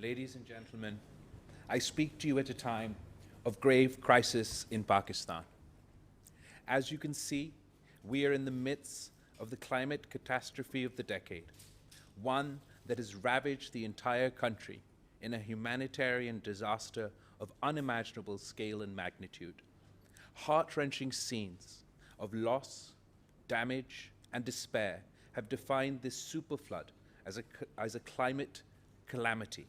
Ladies and gentlemen, I speak to you at a time of grave crisis in Pakistan. As you can see, we are in the midst of the climate catastrophe of the decade, one that has ravaged the entire country in a humanitarian disaster of unimaginable scale and magnitude. Heart-wrenching scenes of loss, damage, and despair have defined this superflood as a climate calamity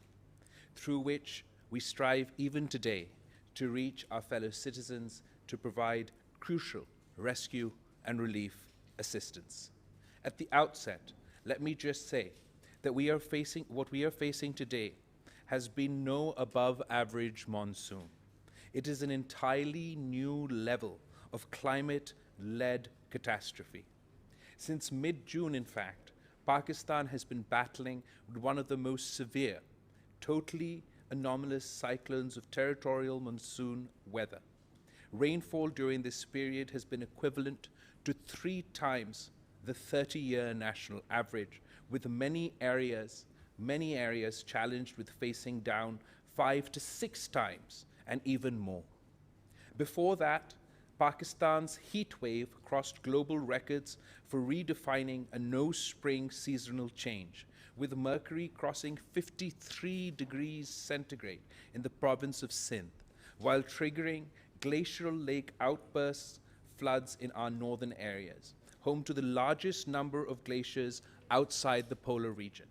through which we strive even today to reach our fellow citizens to provide crucial rescue and relief assistance. At the outset, let me just say that what we are facing today has been no above average monsoon. It is an entirely new level of climate-led catastrophe. Since mid-June, in fact, Pakistan has been battling with one of the most severe, totally anomalous cyclones of territorial monsoon weather. Rainfall during this period has been equivalent to 3 times the 30-year national average, with many areas challenged with facing down 5 to 6 times and even more. Before that, Pakistan's heat wave crossed global records for redefining a no-spring seasonal change, with mercury crossing 53 degrees centigrade in the province of Sindh, while triggering glacial lake outbursts, floods in our northern areas, home to the largest number of glaciers outside the polar region.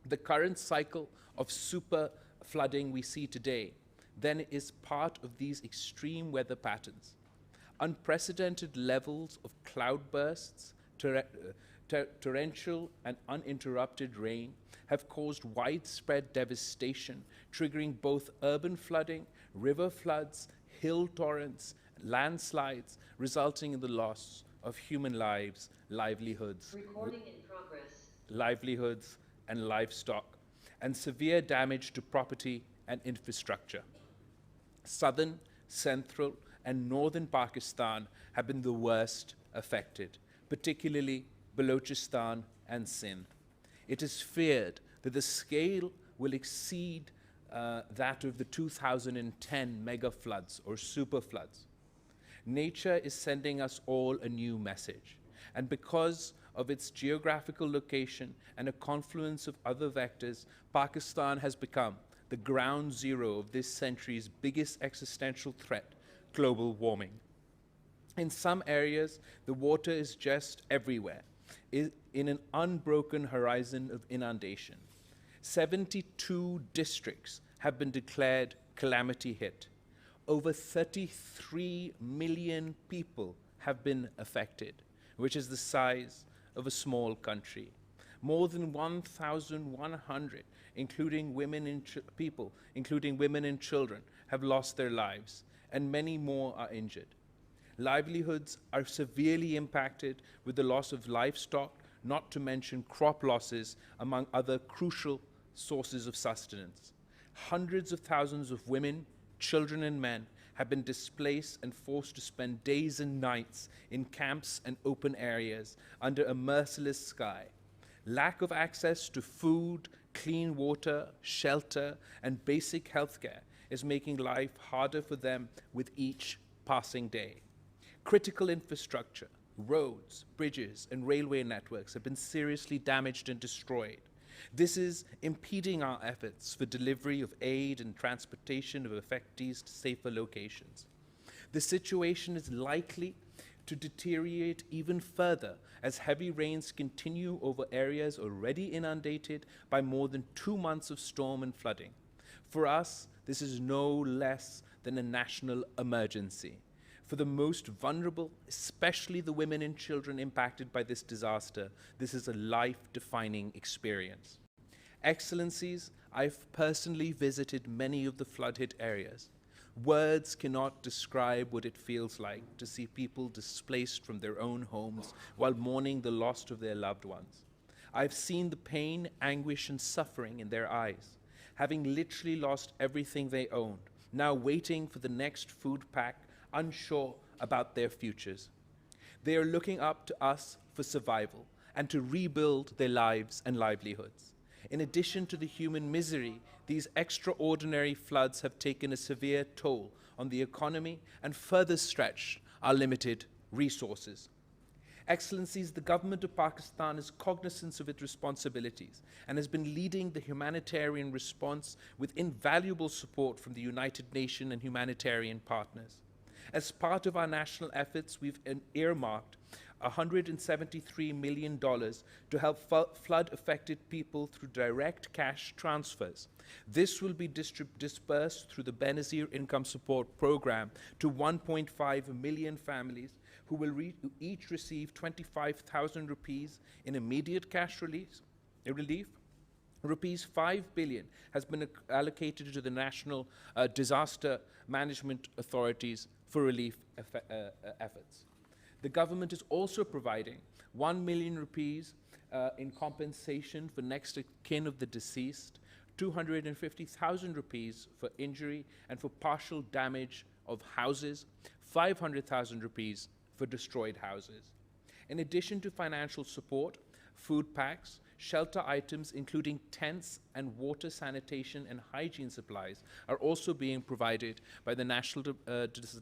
The current cycle of super flooding we see today then is part of these extreme weather patterns. Unprecedented levels of cloudbursts, torrential and uninterrupted rain have caused widespread devastation, triggering both urban flooding, river floods, hill torrents, landslides, resulting in the loss of human lives, livelihoods, and livestock, and severe damage to property and infrastructure. Southern, central, and northern Pakistan have been the worst affected, particularly Balochistan and Sindh. It is feared that the scale will exceed that of the 2010 mega floods or super floods. Nature is sending us all a new message, and because of its geographical location and a confluence of other vectors, Pakistan has become the ground zero of this century's biggest existential threat, global warming. In some areas, the water is just everywhere, in an unbroken horizon of inundation. 72 districts have been declared calamity hit. Over 33 million people have been affected, which is the size of a small country. More than 1,100, including women and children, have lost their lives, and many more are injured. Livelihoods are severely impacted with the loss of livestock, not to mention crop losses, among other crucial sources of sustenance. Hundreds of thousands of women, children, and men have been displaced and forced to spend days and nights in camps and open areas under a merciless sky. Lack of access to food, clean water, shelter, and basic healthcare is making life harder for them with each passing day. Critical infrastructure, roads, bridges, and railway networks have been seriously damaged and destroyed. This is impeding our efforts for delivery of aid and transportation of affectees to safer locations. The situation is likely to deteriorate even further as heavy rains continue over areas already inundated by more than 2 months of storm and flooding. For us, this is no less than a national emergency. For the most vulnerable, especially the women and children impacted by this disaster, this is a life-defining experience. Excellencies, I've personally visited many of the flood-hit areas. Words cannot describe what it feels like to see people displaced from their own homes while mourning the loss of their loved ones. I've seen the pain, anguish, and suffering in their eyes, having literally lost everything they owned, now waiting for the next food pack, unsure about their futures. They are looking up to us for survival and to rebuild their lives and livelihoods. In addition to the human misery, these extraordinary floods have taken a severe toll on the economy and further stretched our limited resources. Excellencies, the government of Pakistan is cognizant of its responsibilities and has been leading the humanitarian response with invaluable support from the United Nations and humanitarian partners. As part of our national efforts, we've earmarked $173 million to help flood-affected people through direct cash transfers. This will be dispersed through the Benazir Income Support Program to 1.5 million families who will each receive 25,000 rupees in immediate cash relief. Rupees 5 billion has been allocated to the National Disaster Management Authorities for relief efforts. The government is also providing 1 million rupees in compensation for next of kin of the deceased, 250,000 rupees for injury and for partial damage of houses, 500,000 rupees for destroyed houses. In addition to financial support, food packs, shelter items including tents and water, sanitation and hygiene supplies are also being provided by the National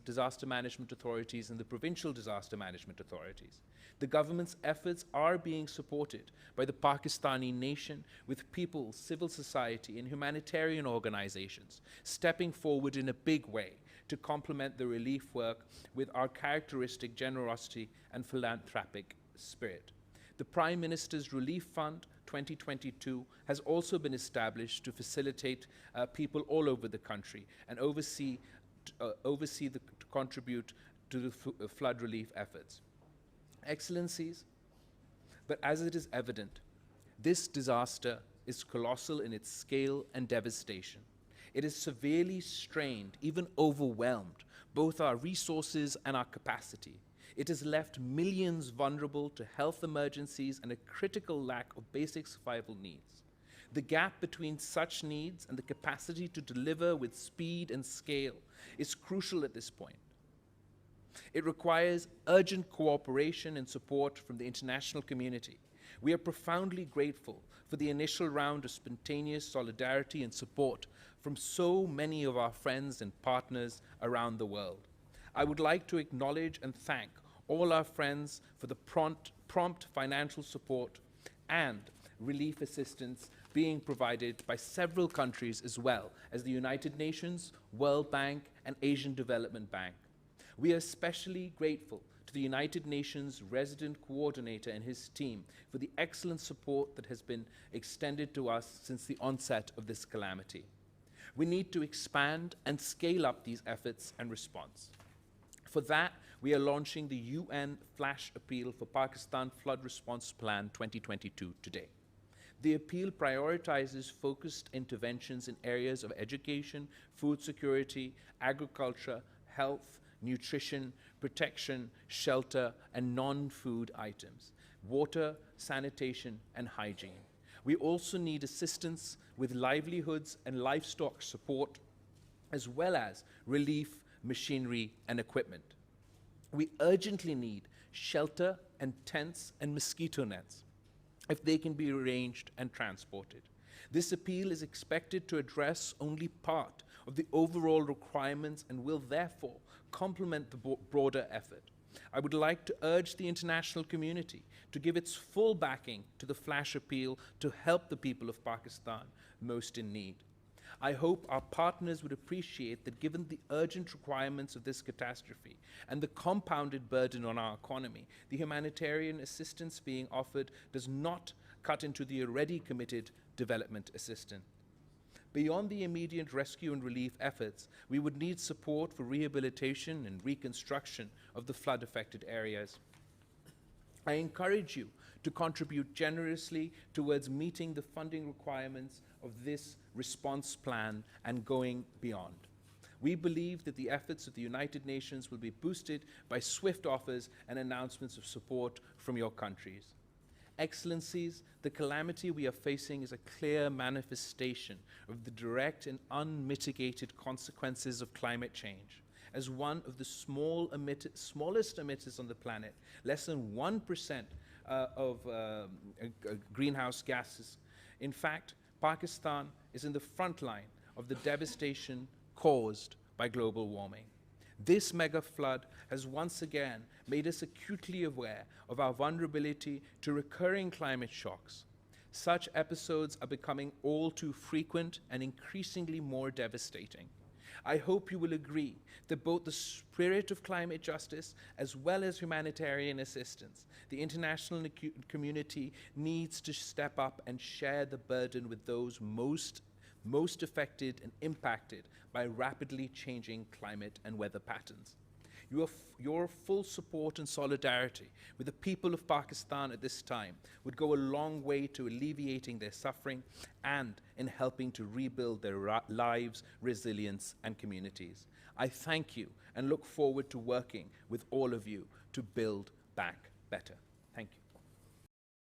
Disaster Management Authorities and the Provincial Disaster Management Authorities. The government's efforts are being supported by the Pakistani nation, with people, civil society and humanitarian organizations stepping forward in a big way to complement the relief work with our characteristic generosity and philanthropic spirit. The Prime Minister's Relief Fund 2022 has also been established to facilitate people all over the country and to contribute to the flood relief efforts. Excellencies, but as it is evident, this disaster is colossal in its scale and devastation. It has severely strained, even overwhelmed, both our resources and our capacity. It has left millions vulnerable to health emergencies and a critical lack of basic survival needs. The gap between such needs and the capacity to deliver with speed and scale is crucial at this point. It requires urgent cooperation and support from the international community. We are profoundly grateful for the initial round of spontaneous solidarity and support from so many of our friends and partners around the world. I would like to acknowledge and thank all our friends for the prompt financial support and relief assistance being provided by several countries as well as the United Nations, World Bank, and Asian Development Bank. We are especially grateful to the United Nations resident coordinator and his team for the excellent support that has been extended to us since the onset of this calamity. We need to expand and scale up these efforts and response. For that, we are launching the UN Flash Appeal for Pakistan Flood Response Plan 2022 today. The appeal prioritizes focused interventions in areas of education, food security, agriculture, health, nutrition, protection, shelter, and non-food items, water, sanitation, and hygiene. We also need assistance with livelihoods and livestock support, as well as relief, machinery, and equipment. We urgently need shelter and tents and mosquito nets, if they can be arranged and transported. This appeal is expected to address only part of the overall requirements and will therefore complement the broader effort. I would like to urge the international community to give its full backing to the Flash Appeal to help the people of Pakistan most in need. I hope our partners would appreciate that given the urgent requirements of this catastrophe and the compounded burden on our economy, the humanitarian assistance being offered does not cut into the already committed development assistance. Beyond the immediate rescue and relief efforts, we would need support for rehabilitation and reconstruction of the flood-affected areas. I encourage you to contribute generously towards meeting the funding requirements of this response plan and going beyond. We believe that the efforts of the United Nations will be boosted by swift offers and announcements of support from your countries. Excellencies, the calamity we are facing is a clear manifestation of the direct and unmitigated consequences of climate change. As one of the smallest emitters on the planet, less than 1% of greenhouse gases. In fact, Pakistan is in the front line of the devastation caused by global warming. This mega flood has once again made us acutely aware of our vulnerability to recurring climate shocks. Such episodes are becoming all too frequent and increasingly more devastating. I hope you will agree that both the spirit of climate justice as well as humanitarian assistance, the international community needs to step up and share the burden with those most affected and impacted by rapidly changing climate and weather patterns. Your full support and solidarity with the people of Pakistan at this time would go a long way to alleviating their suffering and in helping to rebuild their lives, resilience, and communities. I thank you and look forward to working with all of you to build back better.